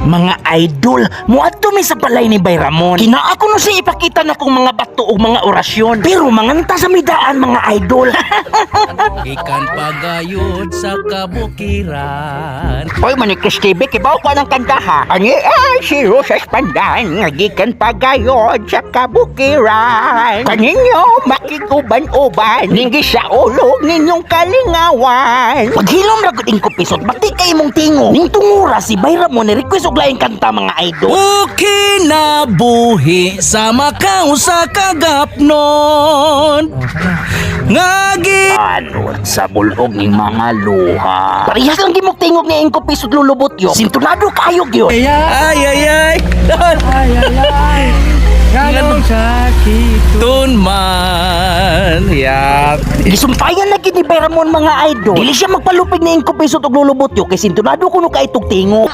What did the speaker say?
Mga idol, muadto mi sa balay ni Bay Ramon. Kinaa ko no siya ipakita na kong mga bato o mga orasyon. Pero manganta sa midaan mga idol. Ikan pagayod sa kabukiran. Hoy Manikis TV, kibaw ka ng kanta ha. Ani ay si Rosas Pandan, nagikan pagayod sa kabukiran. Kaninyo makikuban-uban, ningi sa ulog ninyong kalingawan. Paghilom ragod ing kupisot, bati kay mong tingo. Ning tungura si Bay Ramon ni request og laing kanta mga idol. Ukinabuhi sa Macau sa kagapnon. Ngagi Anod sa bulog ning mga luha. Parehas lang gimok tingog ni ing kupisot lulubot yo. Sintunado kayo gyud. ay ay Ganong sakit tunman. Yap. Gisumpayan na gid ni Bay Ramon mga idol. Dili siya magpalupig ni ing kupisot og lulubot yo kay sintunado kuno kay itog tingo.